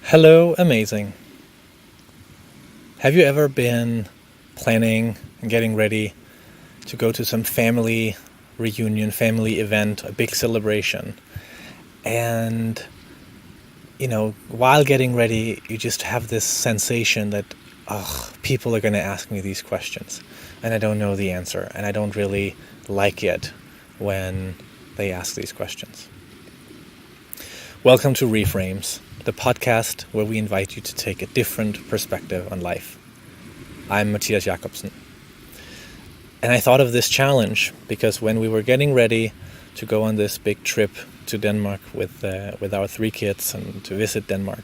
Hello, amazing. Have you ever been planning and getting ready to go to some family reunion, family event, a big celebration? And, while getting ready, you just have this sensation that, people are going to ask me these questions, and I don't know the answer, and I don't really like it when they ask these questions. Welcome to Reframes, the podcast where we invite you to take a different perspective on life. I'm Matthias Jakobsen. And I thought of this challenge because when we were getting ready to go on this big trip to Denmark with our 3 kids and to visit Denmark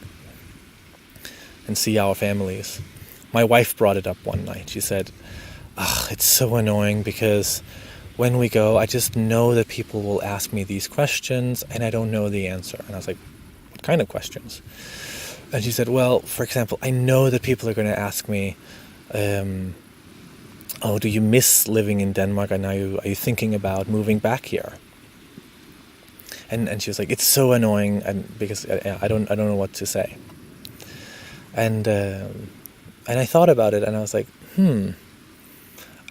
and see our families, my wife brought it up one night. She said, it's so annoying because when we go, I just know that people will ask me these questions and I don't know the answer. And I was like, what kind of questions? And she said, well, for example, I know that people are going to ask me, do you miss living in Denmark? And are you thinking about moving back here? And she was like, it's so annoying, and because I don't know what to say. And I thought about it, and I was like,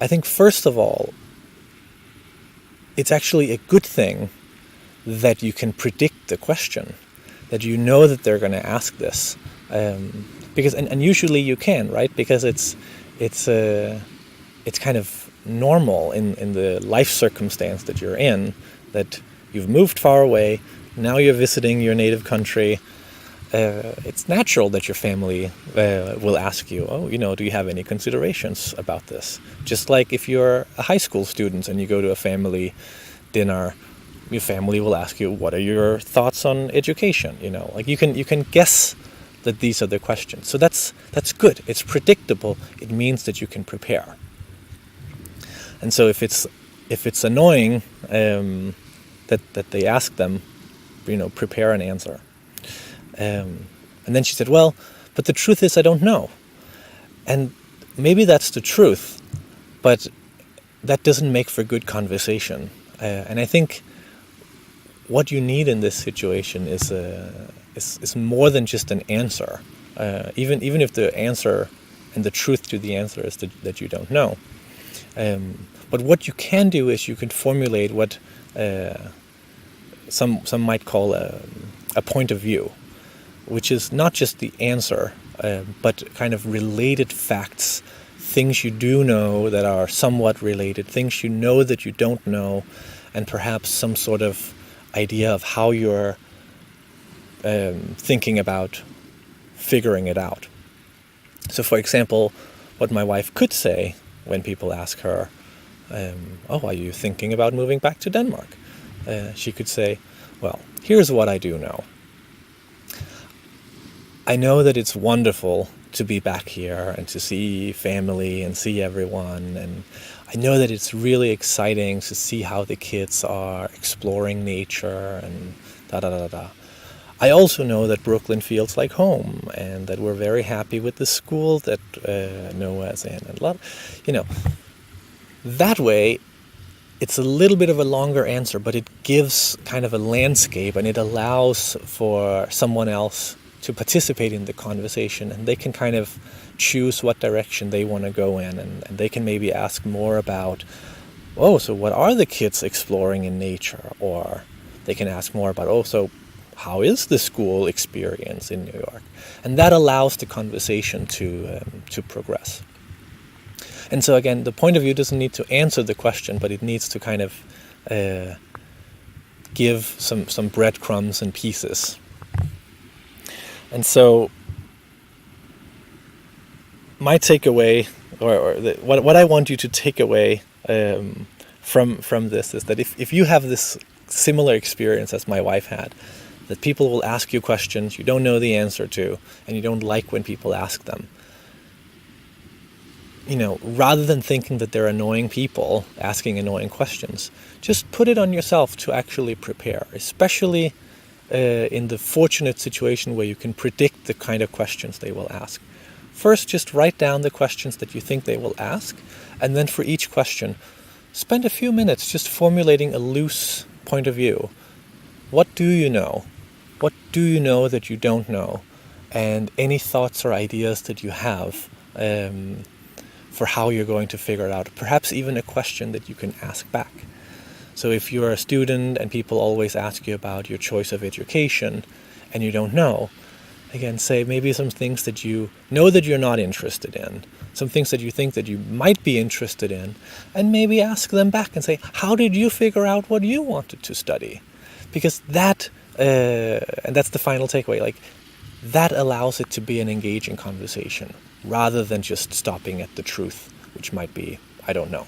I think first of all, it's actually a good thing that you can predict the question, that you know that they're going to ask this, because and usually you can, right? Because it's kind of normal in the life circumstance that you're in, that you've moved far away, now you're visiting your native country. It's natural that your family will ask you, do you have any considerations about this? Just like if you're a high school student and you go to a family dinner, your family will ask you, what are your thoughts on education? Like you can guess that these are the questions. So that's good. It's predictable. It means that you can prepare. And so if it's annoying that they ask them, prepare an answer. And then she said, well, but the truth is I don't know. And maybe that's the truth, but that doesn't make for good conversation. And I think what you need in this situation is more than just an answer. Even if the answer and the truth to the answer is that you don't know. But what you can do is you can formulate what some might call a point of view, which is not just the answer, but kind of related facts, things you do know that are somewhat related, things you know that you don't know, and perhaps some sort of idea of how you're thinking about figuring it out. So, for example, what my wife could say when people ask her, are you thinking about moving back to Denmark? She could say, well, here's what I do know. I know that it's wonderful to be back here and to see family and see everyone. And I know that it's really exciting to see how the kids are exploring nature and da-da-da-da. I also know that Brooklyn feels like home and that we're very happy with the school that Noah is in. And that way, it's a little bit of a longer answer, but it gives kind of a landscape and it allows for someone else to participate in the conversation, and they can kind of choose what direction they want to go in, and they can maybe ask more about, so what are the kids exploring in nature? Or they can ask more about, so how is the school experience in New York? And that allows the conversation to progress. And so again, the point of view doesn't need to answer the question, but it needs to kind of give some breadcrumbs and pieces. And so my takeaway, what I want you to take away from this is that if you have this similar experience as my wife had, that people will ask you questions you don't know the answer to, and you don't like when people ask them, rather than thinking that they're annoying people asking annoying questions, just put it on yourself to actually prepare, especially in the fortunate situation where you can predict the kind of questions they will ask. First, just write down the questions that you think they will ask, and then for each question, spend a few minutes just formulating a loose point of view. What do you know? What do you know that you don't know? and any thoughts or ideas that you have for how you're going to figure it out. Perhaps even a question that you can ask back. So if you're a student and people always ask you about your choice of education and you don't know, again, say maybe some things that you know that you're not interested in, some things that you think that you might be interested in, and maybe ask them back and say, how did you figure out what you wanted to study? Because that, and that's the final takeaway, like that allows it to be an engaging conversation rather than just stopping at the truth, which might be, I don't know.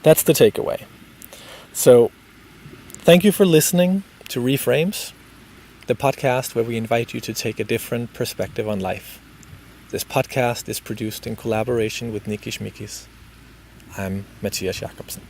That's the takeaway. So thank you for listening to Reframes, the podcast where we invite you to take a different perspective on life. This podcast is produced in collaboration with Nikish Mikis. I'm Matthias Jakobsen.